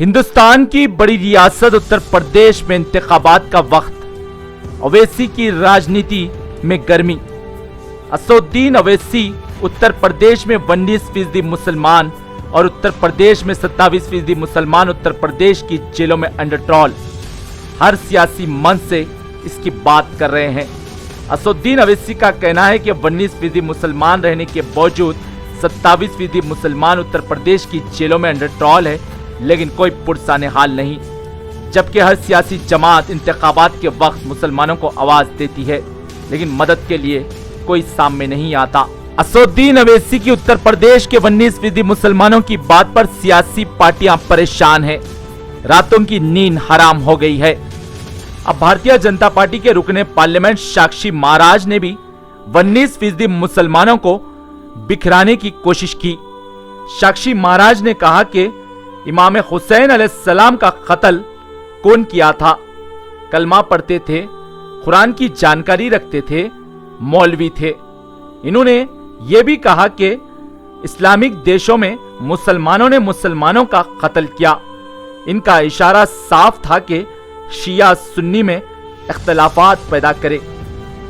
हिंदुस्तान की बड़ी रियासत उत्तर प्रदेश में इंतखाबात का वक्त, अवैसी की राजनीति में गर्मी। असदुद्दीन अवैसी उत्तर प्रदेश में 19% मुसलमान और उत्तर प्रदेश में 27% मुसलमान उत्तर प्रदेश की जेलों में अंडर ट्रॉल। हर सियासी मंच से इसकी बात कर रहे हैं। असदुद्दीन अवैसी का कहना है कि 19% मुसलमान रहने के बावजूद 27% मुसलमान उत्तर प्रदेश की जेलों में अंडर ट्रॉल है, लेकिन कोई पुरसाने हाल नहीं। जबकि हर सियासी जमात इंतखाबात के वक्त मुसलमानों को आवाज देती है, लेकिन मदद के लिए कोई सामने नहीं आता। असदुद्दीन अवैसी की उत्तर प्रदेश के 19% मुसलमानों की बात पर सियासी पार्टियां परेशान हैं। रातों की नींद हराम हो गई है। अब भारतीय जनता पार्टी के रुकने पार्लियामेंट साक्षी महाराज ने भी 19% मुसलमानों को बिखराने की कोशिश की। साक्षी महाराज ने कहा कि इमाम हुसैन अलैहिस्सलाम का कत्ल कौन किया था? कलमा पढ़ते थे, कुरान की जानकारी रखते थे, मौलवी थे। इन्होंने ये भी कहा कि इस्लामिक देशों में मुसलमानों ने मुसलमानों का कत्ल किया। इनका इशारा साफ था कि शिया सुन्नी में इख्तलाफात पैदा करे,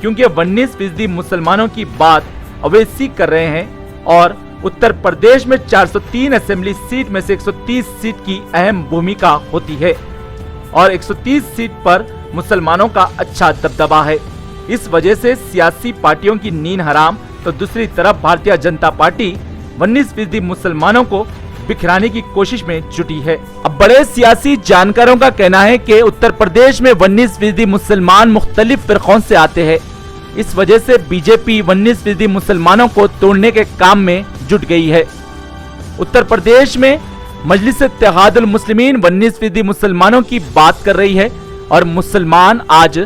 क्योंकि 19% मुसलमानों की बात अवैसी कर रहे हैं और उत्तर प्रदेश में 403 असेंबली सीट में से 130 सीट की अहम भूमिका होती है और 130 सीट पर मुसलमानों का अच्छा दबदबा है। इस वजह से सियासी पार्टियों की नींद हराम, तो दूसरी तरफ भारतीय जनता पार्टी 19% मुसलमानों को बिखराने की कोशिश में जुटी है। अब बड़े सियासी जानकारों का कहना है कि उत्तर प्रदेश में 19% मुसलमान मुख्तलिफ फिरकों से आते हैं। इस वजह से बीजेपी 19% मुसलमानों को तोड़ने के काम में जुट गई है। उत्तर प्रदेश में मजलिस इत्तेहादुल मुस्लिमीन 19% मुसलमानों की बात कर रही है और मुसलमान आज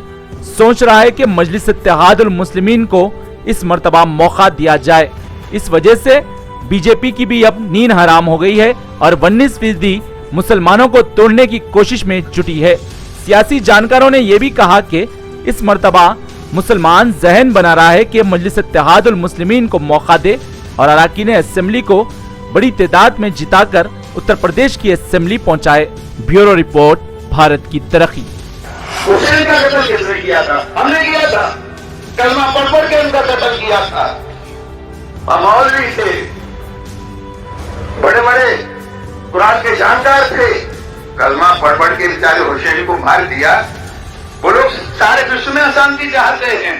सोच रहा है कि मजलिस इत्तेहादुल मुस्लिमीन को इस मर्तबा मौका दिया जाए। इस वजह से बीजेपी की भी अब नींद हराम हो गई है और 19% मुसलमानों को तोड़ने की कोशिश में जुटी है। सियासी जानकारों ने यह भी कहा कि इस मर्तबा मुसलमान जहन बना रहा है कि मजलिस इत्तेहादुल मुस्लिमीन को मौका दे और अरकान असेंबली को बड़ी तादाद में जिताकर उत्तर प्रदेश की असेंबली पहुंचाए। ब्यूरो रिपोर्ट, भारत की तरक्की। हुसैन का कत्ल किसने किया था? हमने किया था। कलमा पढ़ के उनका कत्ल किया था। मौलवी थे, बड़े बड़े कुरान के जानकार थे, कलमा पढ़ के बेचारे हुसैन को मार दिया। वो लोग सारे विश्व में अशांति चाहते हैं,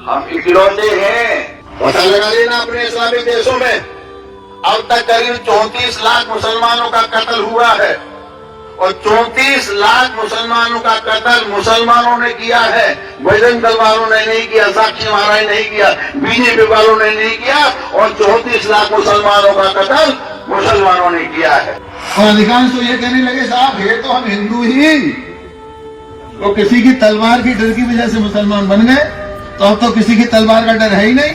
हम इकलौते हैं। पता लगा लेना अपने इस्लामिक देशों में अब तक करीब 34 लाख मुसलमानों का कत्ल हुआ है और 34 लाख मुसलमानों का कत्ल मुसलमानों ने किया है। बजरंग दल वालों ने नहीं किया, साक्षी महाराज ने नहीं किया, बीजेपी वालों ने नहीं किया और 34 लाख मुसलमानों का कत्ल मुसलमानों ने किया है। और अधिकांश तो ये कहने लगे साहब है तो हम हिंदू ही, तो किसी की तलवार की डर की वजह से मुसलमान बन गए, तो अब तो किसी की तलवार का डर है ही नहीं।